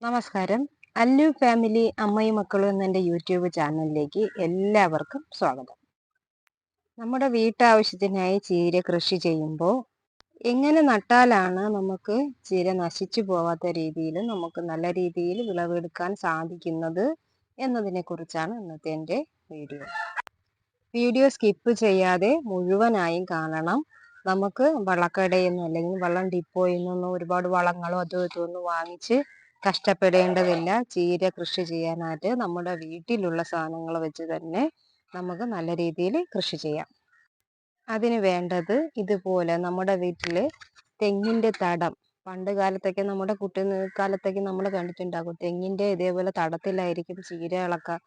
നമസ്കാരം. അല്ലു ഫാമിലി അമ്മയും മക്കളും എന്ന യൂട്യൂബ് ചാനലിലേക്ക് എല്ലാവർക്കും സ്വാഗതം. നമ്മുടെ വീട്ടാവശ്യത്തിനായി ചീര കൃഷി ചെയ്യുമ്പോൾ എങ്ങനെ നട്ടാലാണ് നമുക്ക് ചീര നശിച്ചു പോവാത്ത രീതിയിൽ നമുക്ക് നല്ല രീതിയിൽ വിളവെടുക്കാൻ സാധിക്കുന്നത് എന്നതിനെ കുറിച്ചാണ് ഇന്നത്തെ എൻ്റെ വീഡിയോ. വീഡിയോ സ്കിപ്പ് ചെയ്യാതെ മുഴുവനായും കാണണം. നമുക്ക് വളക്കടയിൽ നിന്ന് അല്ലെങ്കിൽ വളം ഡിപ്പോയിൽ നിന്നും ഒരുപാട് വളങ്ങളോ അതും ഇതൊന്നും വാങ്ങിച്ച് കഷ്ടപ്പെടേണ്ടതില്ല. ചീര കൃഷി ചെയ്യാനായിട്ട് നമ്മുടെ വീട്ടിലുള്ള സാധനങ്ങൾ വെച്ച് തന്നെ നമുക്ക് നല്ല രീതിയിൽ കൃഷി ചെയ്യാം. അതിന് വേണ്ടത് ഇതുപോലെ നമ്മുടെ വീട്ടില് തെങ്ങിന്റെ തടം, പണ്ട് കാലത്തൊക്കെ നമ്മുടെ കുട്ടിക്കാലത്തൊക്കെ നമ്മൾ കണ്ടിട്ടുണ്ടാകും, തെങ്ങിന്റെ ഇതേപോലെ തടത്തിലായിരിക്കും ചീരകളൊക്കെ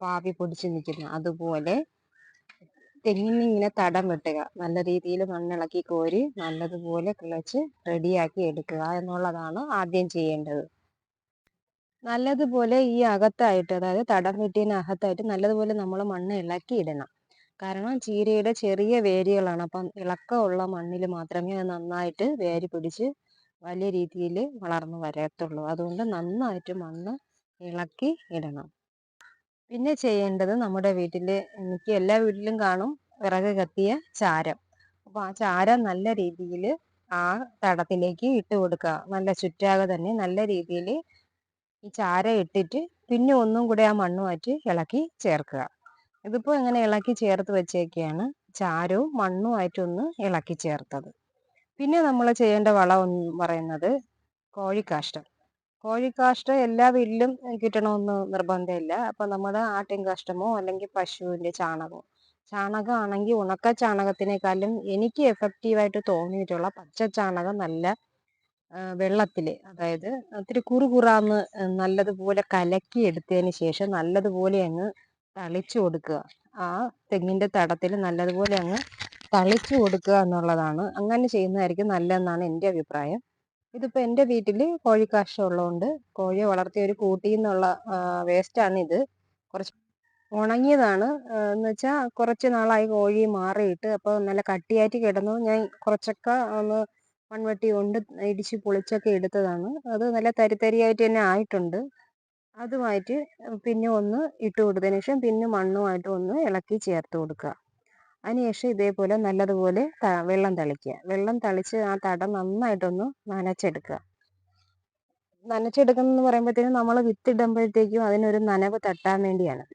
പാവി പൊടിച്ച് നിൽക്കുന്നത്. അതുപോലെ തെങ്ങിന് ഇങ്ങനെ തടം വെട്ടുക, നല്ല രീതിയിൽ മണ്ണിളക്കി കോരി നല്ലതുപോലെ കിളച്ച് റെഡിയാക്കി എടുക്കുക എന്നുള്ളതാണ് ആദ്യം ചെയ്യേണ്ടത്. നല്ലതുപോലെ ഈ അകത്തായിട്ട്, അതായത് തടം വെട്ടിയതിനകത്തായിട്ട് നല്ലതുപോലെ നമ്മൾ മണ്ണ് ഇളക്കി ഇടണം. കാരണം ചീരയുടെ ചെറിയ വേരുകളാണ്, അപ്പം ഇളക്കമുള്ള മണ്ണിൽ മാത്രമേ അത് നന്നായിട്ട് വേര് പിടിച്ച് വലിയ രീതിയിൽ വളർന്നു വരത്തുള്ളൂ. അതുകൊണ്ട് നന്നായിട്ട് മണ്ണ് ഇളക്കി ഇടണം. പിന്നെ ചെയ്യേണ്ടത്, നമ്മുടെ വീട്ടില് എനിക്ക് എല്ലാ വീട്ടിലും കാണും വിറക് കത്തിയ ചാരം. അപ്പൊ ആ ചാരം നല്ല രീതിയിൽ ആ തടത്തിലേക്ക് ഇട്ട് കൊടുക്കുക. നല്ല ചുറ്റാകെ തന്നെ നല്ല രീതിയിൽ ഈ ചാരം ഇട്ടിട്ട് പിന്നെ ഒന്നും കൂടെ ആ മണ്ണുമായിട്ട് ഇളക്കി ചേർക്കുക. ഇതിപ്പോ ഇങ്ങനെ ഇളക്കി ചേർത്ത് വെച്ചേക്കാണ്, ചാരവും മണ്ണുമായിട്ടൊന്ന് ഇളക്കി ചേർത്തത്. പിന്നെ നമ്മൾ ചെയ്യേണ്ട വളം എന്ന് പറയുന്നത് കോഴിക്കാഷ്ടം. കോഴിക്കാഷ്ടം എല്ലാ വീട്ടിലും കിട്ടണമെന്ന് നിർബന്ധമില്ല. അപ്പൊ നമ്മുടെ ആട്ടിൻ കാഷ്ടമോ അല്ലെങ്കിൽ പശുവിന്റെ ചാണകമോ, ചാണകം ആണെങ്കിൽ ഉണക്ക ചാണകത്തിനേക്കാളും എനിക്ക് എഫക്റ്റീവായിട്ട് തോന്നിയിട്ടുള്ള പച്ച ചാണകം നല്ല വെള്ളത്തില്, അതായത് ഇത്തിരി കുറുകുറാന്ന് നല്ലതുപോലെ കലക്കി എടുത്തതിന് ശേഷം നല്ലതുപോലെ അങ്ങ് തളിച്ചു കൊടുക്കുക. ആ തെങ്ങിന്റെ തടത്തിൽ നല്ലതുപോലെ അങ്ങ് തളിച്ചു കൊടുക്കുക എന്നുള്ളതാണ്. അങ്ങനെ ചെയ്യുന്നതായിരിക്കും നല്ലതെന്നാണ് എൻ്റെ അഭിപ്രായം. ഇതിപ്പോ എൻ്റെ വീട്ടില് കോഴിക്കാഷ്ടം ഉള്ളതുകൊണ്ട് കോഴിയെ വളർത്തിയ ഒരു കൂട്ടിൽ നിന്നുള്ള വേസ്റ്റാണ് ഇത്. കുറച്ച് ഉണങ്ങിയതാണ് എന്ന് വെച്ചാൽ കുറച്ച് നാളായി കോഴി മാറിയിട്ട്. അപ്പോൾ നല്ല കട്ടിയായിട്ട് കിടന്നു. ഞാൻ കുറച്ചൊക്കെ ഒന്ന് മൺവെട്ടി കൊണ്ട് ഇടിച്ച് പൊളിച്ചൊക്കെ എടുത്തതാണ്. അത് നല്ല തരിതരിയായിട്ട് തന്നെ ആയിട്ടുണ്ട്. അതുമായിട്ട് പിന്നെ ഒന്ന് ഇട്ട് കൊടുത്തതിന് ശേഷം പിന്നെ മണ്ണുമായിട്ട് ഒന്ന് ഇളക്കി ചേർത്ത് കൊടുക്കുക. അതിനുശേഷം ഇതേപോലെ നല്ലതുപോലെ വെള്ളം തളിക്കുക. വെള്ളം തളിച്ച് ആ തടം നന്നായിട്ടൊന്ന് നനച്ചെടുക്കുക. നനച്ചെടുക്കുന്നെന്ന് പറയുമ്പോഴത്തേക്കും നമ്മൾ വിത്തിടുമ്പോഴത്തേക്കും അതിനൊരു നനവ് തട്ടാൻ വേണ്ടിയാണ്.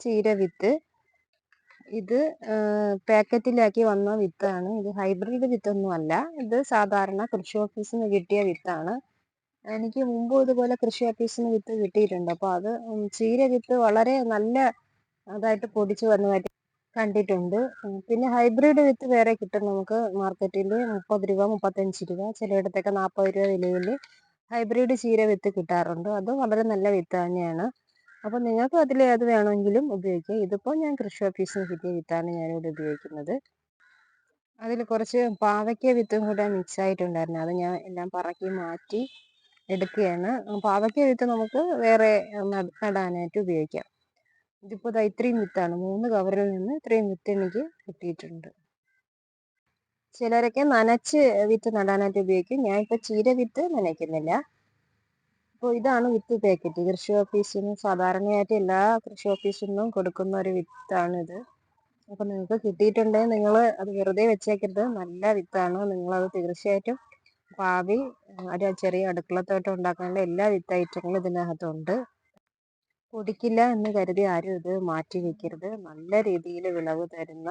ചീര വിത്ത് ഇത് പാക്കറ്റിലാക്കി വന്ന വിത്താണ്. ഇത് ഹൈബ്രിഡ് വിത്തൊന്നും അല്ല. ഇത് സാധാരണ കൃഷി ഓഫീസിൽ നിന്ന് കിട്ടിയ വിത്താണ്. എനിക്ക് മുമ്പ് ഇതുപോലെ കൃഷി ഓഫീസിൽ നിന്ന് വിത്ത് കിട്ടിയിട്ടുണ്ട്. അപ്പോൾ അത് ചീര വിത്ത് വളരെ നല്ല അതായിട്ട് പൊടിച്ചു വന്നതായിട്ട് കണ്ടിട്ടുണ്ട്. പിന്നെ ഹൈബ്രിഡ് വിത്ത് വേറെ കിട്ടും നമുക്ക് മാർക്കറ്റിൽ. 30 രൂപ 35 രൂപ, ചിലയിടത്തൊക്കെ 40 രൂപ വിലയിൽ ഹൈബ്രിഡ് ചീര വിത്ത് കിട്ടാറുണ്ട്. അത് വളരെ നല്ല വിത്ത് തന്നെയാണ്. അപ്പം നിങ്ങൾക്ക് അതിൽ ഏത് വേണമെങ്കിലും ഉപയോഗിക്കാം. ഇതിപ്പോൾ ഞാൻ കൃഷി ഓഫീസിൽ നിന്ന് കിട്ടിയ വിത്താണ് ഞാനിവിടെ ഉപയോഗിക്കുന്നത്. അതിൽ കുറച്ച് പാവയ്ക്ക വിത്തും കൂടെ മിക്സ് ആയിട്ടുണ്ടായിരുന്നു. അത് ഞാൻ എല്ലാം പറക്കി മാറ്റി എടുക്കുകയാണ്. പാവയ്ക്ക വിത്ത് നമുക്ക് വേറെ നടാനായിട്ട് ഉപയോഗിക്കാം. ഇതിപ്പോൾ ഇത്രയും വിത്താണ്, 3 കവറിൽ നിന്ന് ഇത്രയും വിത്ത് എനിക്ക് കിട്ടിയിട്ടുണ്ട്. ചിലരൊക്കെ നനച്ച് വിത്ത് നടാനായിട്ട് ഉപയോഗിക്കും. ഞാൻ ഇപ്പോൾ ചീര വിത്ത് നനയ്ക്കുന്നില്ല. അപ്പോൾ ഇതാണ് വിത്ത് പാക്കറ്റ്. കൃഷി ഓഫീസിൽ നിന്ന് സാധാരണയായിട്ട് എല്ലാ കൃഷി ഓഫീസിൽ നിന്നും കൊടുക്കുന്ന ഒരു വിത്താണിത്. അപ്പോൾ നിങ്ങൾക്ക് കിട്ടിയിട്ടുണ്ടെങ്കിൽ നിങ്ങൾ അത് വെറുതെ വെച്ചേക്കരുത്. നല്ല വിത്താണ്. നിങ്ങളത് തീർച്ചയായിട്ടും പാവി ഒരു ചെറിയ അടുക്കളത്തോട്ടം ഉണ്ടാക്കാനുള്ള എല്ലാ വിത്ത് ഐറ്റങ്ങളും ഇതിനകത്തുണ്ട്. പൊടിക്കില്ല എന്ന് കരുതി ആരും ഇത് മാറ്റി വെക്കരുത്. നല്ല രീതിയിൽ വിളവ് തരുന്ന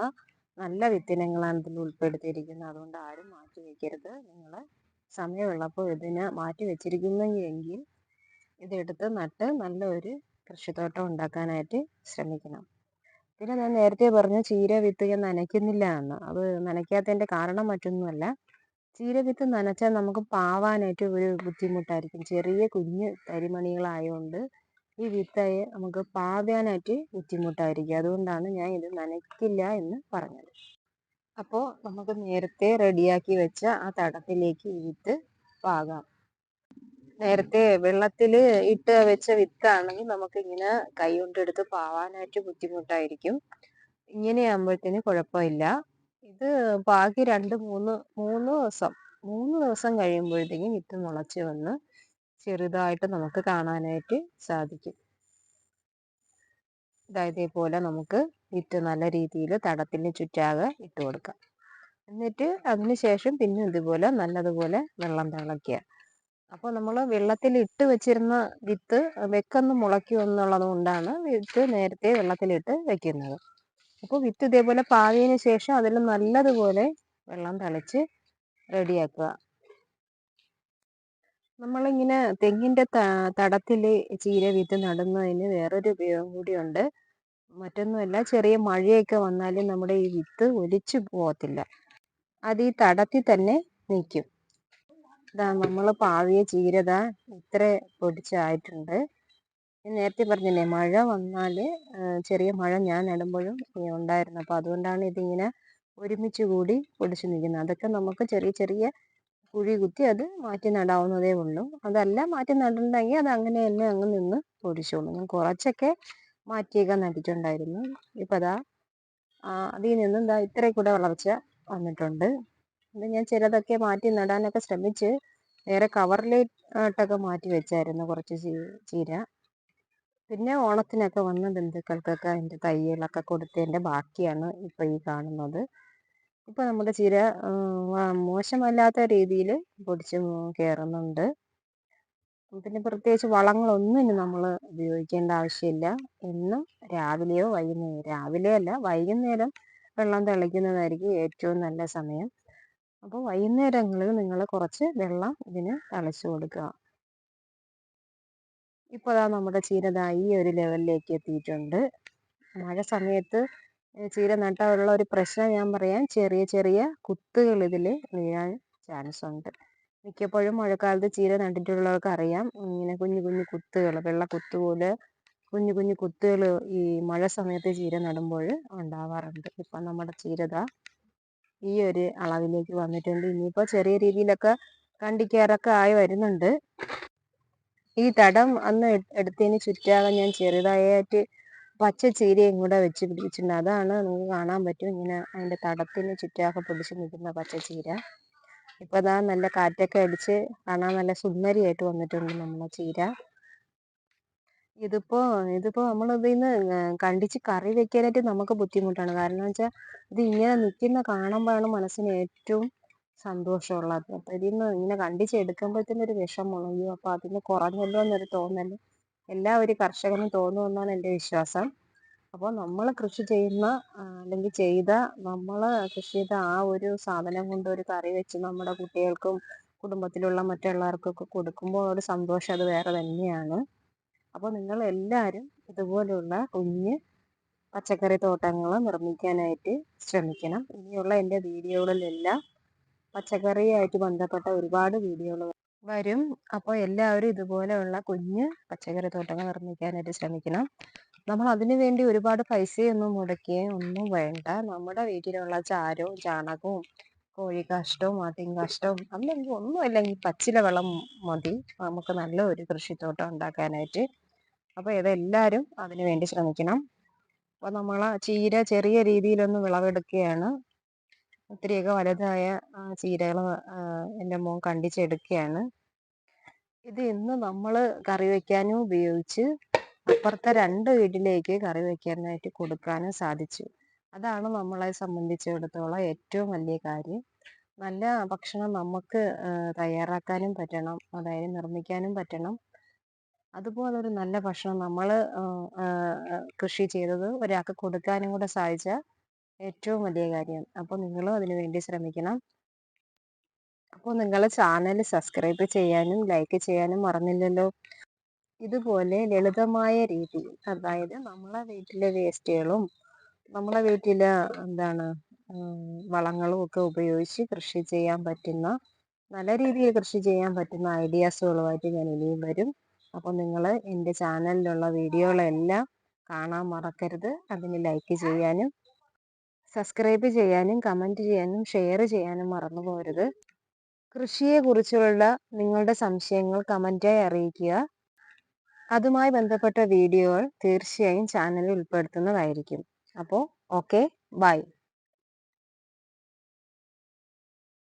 നല്ല വിത്തിനങ്ങളാണ് ഇതിൽ ഉൾപ്പെടുത്തിയിരിക്കുന്നത്. അതുകൊണ്ട് ആരും മാറ്റി വെക്കരുത്. നിങ്ങൾ സമയമുള്ളപ്പോൾ ഇതിനെ മാറ്റി വെച്ചിരിക്കുന്നെങ്കിൽ ഇതെടുത്ത് നട്ട് നല്ലൊരു കൃഷിത്തോട്ടം ഉണ്ടാക്കാനായിട്ട് ശ്രമിക്കണം. പിന്നെ ഞാൻ നേരത്തെ പറഞ്ഞു ചീര വിത്ത് ഞാൻ നനയ്ക്കുന്നില്ല എന്ന്. അത് നനയ്ക്കാത്തതിൻ്റെ കാരണം മറ്റൊന്നുമല്ല. ചീര വിത്ത് നനച്ചാൽ നമുക്ക് പാവാനായിട്ട് ഒരു ബുദ്ധിമുട്ടായിരിക്കും. ചെറിയ കുഞ്ഞ് തരിമണികളായതുകൊണ്ട് ഈ വിത്തായി നമുക്ക് പാവാനായിട്ട് ബുദ്ധിമുട്ടായിരിക്കും. അതുകൊണ്ടാണ് ഞാൻ ഇത് നനയ്ക്കില്ല എന്ന് പറഞ്ഞത്. അപ്പോൾ നമുക്ക് നേരത്തെ റെഡിയാക്കി വെച്ച ആ തടത്തിലേക്ക് ഈ വിത്ത് പാകാം. നേരത്തെ വെള്ളത്തിൽ ഇട്ട് വെച്ച വിത്താണെങ്കിൽ നമുക്ക് ഇങ്ങനെ കൈ കൊണ്ടെടുത്ത് പാവാനായിട്ട് ബുദ്ധിമുട്ടായിരിക്കും. ഇങ്ങനെ ആകുമ്പോഴത്തേന് കുഴപ്പമില്ല. ഇത് പാകി 2-3 ദിവസം കഴിയുമ്പോഴത്തേക്കും വിത്ത് മുളച്ച് വന്ന് ചെറുതായിട്ട് നമുക്ക് കാണാനായിട്ട് സാധിക്കും. ഇതേപോലെ നമുക്ക് വിത്ത് നല്ല രീതിയിൽ തടത്തിന് ചുറ്റാകെ ഇട്ട് കൊടുക്കാം. എന്നിട്ട് അതിന് ശേഷം പിന്നെ ഇതുപോലെ നല്ലതുപോലെ വെള്ളം തിളയ്ക്കുക. അപ്പോൾ നമ്മൾ വെള്ളത്തിൽ ഇട്ട് വെച്ചിരുന്ന വിത്ത് വെക്കൊന്ന് മുളയ്ക്കും എന്നുള്ളത് കൊണ്ടാണ് വിത്ത് നേരത്തെ വെള്ളത്തിലിട്ട് വെക്കുന്നത്. അപ്പോൾ വിത്ത് ഇതേപോലെ പാകിയതിന് ശേഷം അതിൽ നല്ലതുപോലെ വെള്ളം തളിച്ച് റെഡിയാക്കുക. നമ്മളിങ്ങനെ തെങ്ങിൻ്റെ തടത്തിൽ ചീര വിത്ത് നടുന്നതിന് വേറൊരു ഉപയോഗം കൂടിയുണ്ട്. മറ്റൊന്നുമല്ല, ചെറിയ മഴയൊക്കെ വന്നാലും നമ്മുടെ ഈ വിത്ത് ഒലിച്ചു പോകത്തില്ല, അത് ഈ തടത്തിൽ തന്നെ നിൽക്കും. ഇതാ നമ്മൾ പാവിയ ചീരത ഇത്ര പൊടിച്ചായിട്ടുണ്ട്. നേരത്തെ പറഞ്ഞില്ലേ, മഴ വന്നാൽ ചെറിയ മഴ ഞാൻ നടുമ്പോഴും ഉണ്ടായിരുന്നു. അപ്പോൾ അതുകൊണ്ടാണ് ഇതിങ്ങനെ ഒരുമിച്ച് കൂടി പൊടിച്ച് നിൽക്കുന്നത്. അതൊക്കെ നമുക്ക് ചെറിയ ചെറിയ കുഴി കുത്തി അത് മാറ്റി നടാവുന്നതേ ഉള്ളൂ. അതല്ല മാറ്റി നടുന്നുണ്ടെങ്കിൽ അത് അങ്ങനെ തന്നെ അങ്ങ് നിന്ന് പൊടിച്ചോളൂ. ഞാൻ കുറച്ചൊക്കെ മാറ്റിയൊക്കെ നട്ടിട്ടുണ്ടായിരുന്നു. ഇപ്പം അതാ അതിൽ നിന്നും ഇതാ ഇത്രയും കൂടെ വളർച്ച വന്നിട്ടുണ്ട്. ഇത് ഞാൻ ചിലതൊക്കെ മാറ്റി നടാനൊക്കെ ശ്രമിച്ച് വേറെ കവറിലോട്ടൊക്കെ മാറ്റി വെച്ചായിരുന്നു കുറച്ച് ചീര. പിന്നെ ഓണത്തിനൊക്കെ വന്ന ബന്ധുക്കൾക്കൊക്കെ അതിൻ്റെ തയ്യലൊക്കെ കൊടുത്തതിൻ്റെ ബാക്കിയാണ് ഇപ്പോൾ ഈ കാണുന്നത്. ഇപ്പോൾ നമ്മുടെ ചീര മോശമല്ലാത്ത രീതിയിൽ പൊടിച്ച് കയറുന്നുണ്ട്. പിന്നെ പ്രത്യേകിച്ച് വളങ്ങളൊന്നും നമ്മൾ ഉപയോഗിക്കേണ്ട ആവശ്യമില്ല. എന്നും രാവിലെയോ രാവിലെ അല്ല, വൈകുന്നേരം വെള്ളം തളിക്കുന്നതായിരിക്കും ഏറ്റവും നല്ല സമയം. അപ്പോൾ വൈകുന്നേരങ്ങളിൽ നിങ്ങൾ കുറച്ച് വെള്ളം ഇതിന് തളിച്ചു കൊടുക്കുക. ഇപ്പോൾ അതാ നമ്മുടെ ചീര ഈ ഒരു ലെവലിലേക്ക് എത്തിയിട്ടുണ്ട്. മഴ സമയത്ത് ചീര നട്ടാലുള്ള ഒരു പ്രശ്നം ഞാൻ പറയാം, ചെറിയ ചെറിയ കുത്തുകൾ ഇതിൽ വീഴാൻ ചാൻസ് ഉണ്ട്. മിക്കപ്പോഴും മഴക്കാലത്ത് ചീര നട്ടിട്ടുള്ളവർക്ക് അറിയാം, ഇങ്ങനെ കുഞ്ഞു കുഞ്ഞു കുത്തുകൾ, വെള്ള കുത്തു പോലെ കുഞ്ഞു കുഞ്ഞു കുത്തുകൾ ഈ മഴ സമയത്ത് ചീര നടുമ്പോൾ ഉണ്ടാവാറുണ്ട്. ഇപ്പം നമ്മുടെ ചീരത ഈ ഒരു അളവിലേക്ക് വന്നിട്ടുണ്ട്. ഇനിയിപ്പോൾ ചെറിയ രീതിയിലൊക്കെ കണ്ടിക്കാറൊക്കെ ആയി വരുന്നുണ്ട്. ഈ തടം അന്ന് എടുത്തതിന് ചുറ്റാകെ ഞാൻ ചെറുതായിട്ട് പച്ച ചീരയും കൂടെ വെച്ച് പിടിപ്പിച്ചിട്ടുണ്ട്. അതാണ് നമുക്ക് കാണാൻ പറ്റും, ഇങ്ങനെ അതിൻ്റെ തടത്തിന് ചുറ്റാകെ പിടിച്ച് നിൽക്കുന്ന പച്ച ചീര. ഇപ്പോൾ അതാ നല്ല കാറ്റൊക്കെ അടിച്ച് കാണാൻ നല്ല സുന്ദരിയായിട്ട് വന്നിട്ടുണ്ട് നമ്മുടെ ചീര. ഇതിപ്പോൾ നമ്മളിതിൽ നിന്ന് കണ്ടിച്ച് കറി വെക്കാനായിട്ട് നമുക്ക് ബുദ്ധിമുട്ടാണ്. കാരണം എന്ന് വെച്ചാൽ ഇത് ഇങ്ങനെ നിൽക്കുന്ന കാണുമ്പോഴാണ് മനസ്സിന് ഏറ്റവും സന്തോഷമുള്ളത്. അപ്പോൾ ഇതിൽ നിന്ന് ഇങ്ങനെ കണ്ടിച്ചെടുക്കുമ്പോഴത്തേനും ഒരു വിഷമമാണ്, അയ്യോ അപ്പോൾ അതിന് കുറഞ്ഞല്ലോ എന്നൊരു തോന്നൽ എല്ലാ ഒരു കർഷകനും തോന്നുമെന്നാണ് എൻ്റെ വിശ്വാസം. അപ്പോൾ നമ്മൾ കൃഷി ചെയ്യുന്ന അല്ലെങ്കിൽ നമ്മൾ കൃഷി ചെയ്ത ആ ഒരു സാധനം കൊണ്ട് ഒരു കറി വെച്ച് നമ്മുടെ കുട്ടികൾക്കും കുടുംബത്തിലുള്ള മറ്റുള്ളവർക്കൊക്കെ കൊടുക്കുമ്പോൾ ഒരു സന്തോഷം അത് വേറെ തന്നെയാണ്. അപ്പോൾ നിങ്ങൾ എല്ലാവരും ഇതുപോലുള്ള കുഞ്ഞ് പച്ചക്കറി തോട്ടങ്ങൾ നിർമ്മിക്കാനായിട്ട് ശ്രമിക്കണം. ഇനിയുള്ള എൻ്റെ വീഡിയോകളിലെല്ലാം പച്ചക്കറിയായിട്ട് ബന്ധപ്പെട്ട ഒരുപാട് വീഡിയോകൾ വരും. അപ്പോൾ എല്ലാവരും ഇതുപോലെയുള്ള കുഞ്ഞ് പച്ചക്കറി തോട്ടങ്ങൾ നിർമ്മിക്കാനായിട്ട് ശ്രമിക്കണം. നമ്മൾ അതിനു വേണ്ടി ഒരുപാട് പൈസയൊന്നും മുടക്കുകയും ഒന്നും വേണ്ട. നമ്മുടെ വീട്ടിലുള്ള ചാരവും ചാണകവും കോഴിക്കാഷ്ടവും ആട്ടിൻകാഷ്ടവും അല്ലെങ്കിൽ ഒന്നുമില്ലെങ്കിൽ പച്ചില വെള്ളം മതി നമുക്ക് നല്ല ഒരു കൃഷിത്തോട്ടം ഉണ്ടാക്കാനായിട്ട്. അപ്പോൾ ഇതെല്ലാവരും അതിനു വേണ്ടി ശ്രമിക്കണം. അപ്പോൾ നമ്മൾ ചീര ചെറിയ രീതിയിലൊന്ന് വിളവെടുക്കുകയാണ്. ഒത്തിരിയൊക്കെ വലുതായ ചീരകൾ എൻ്റെ മോൻ കണ്ടിച്ചെടുക്കുകയാണ്. ഇത് ഇന്ന് നമ്മൾ കറി വയ്ക്കാനും ഉപയോഗിച്ച് അപ്പുറത്തെ 2 വീട്ടിലേക്ക് കറി വയ്ക്കാനായിട്ട് കൊടുക്കാനും സാധിച്ചു. അതാണ് നമ്മളെ സംബന്ധിച്ചിടത്തോളം ഏറ്റവും വലിയ കാര്യം. നല്ല ഭക്ഷണം നമുക്ക് തയ്യാറാക്കാനും പറ്റണം, അതായത് നിർമ്മിക്കാനും പറ്റണം. അതുപോലൊരു നല്ല ഭക്ഷണം നമ്മൾ കൃഷി ചെയ്തത് ഒരാൾക്ക് കൊടുക്കാനും കൂടെ സാധിച്ചാൽ ഏറ്റവും വലിയ കാര്യം. അപ്പോൾ നിങ്ങളും അതിനു വേണ്ടി ശ്രമിക്കണം. അപ്പോൾ നിങ്ങൾ ചാനൽ സബ്സ്ക്രൈബ് ചെയ്യാനും ലൈക്ക് ചെയ്യാനും മറന്നില്ലല്ലോ. ഇതുപോലെ ലളിതമായ രീതിയിൽ, അതായത് നമ്മളെ വീട്ടിലെ വേസ്റ്റുകളും നമ്മളെ വീട്ടിലെ വളങ്ങളും ഒക്കെ ഉപയോഗിച്ച് കൃഷി ചെയ്യാൻ പറ്റുന്ന, നല്ല രീതിയിൽ കൃഷി ചെയ്യാൻ പറ്റുന്ന ഐഡിയാസുകളുമായിട്ട് ഞാൻ ഇനിയും വരും. അപ്പോൾ നിങ്ങൾ എൻ്റെ ചാനലിലുള്ള വീഡിയോകളെല്ലാം കാണാൻ മറക്കരുത്. അതിന് ലൈക്ക് ചെയ്യാനും സബ്സ്ക്രൈബ് ചെയ്യാനും കമൻറ്റ് ചെയ്യാനും ഷെയർ ചെയ്യാനും മറന്നു പോകരുത്. കൃഷിയെക്കുറിച്ചുള്ള നിങ്ങളുടെ സംശയങ്ങൾ കമൻറ്റായി അറിയിക്കുക. അതുമായി ബന്ധപ്പെട്ട വീഡിയോകൾ തീർച്ചയായും ചാനലിൽ ഉൾപ്പെടുത്തുന്നതായിരിക്കും. അപ്പോൾ ഓക്കെ, ബൈ.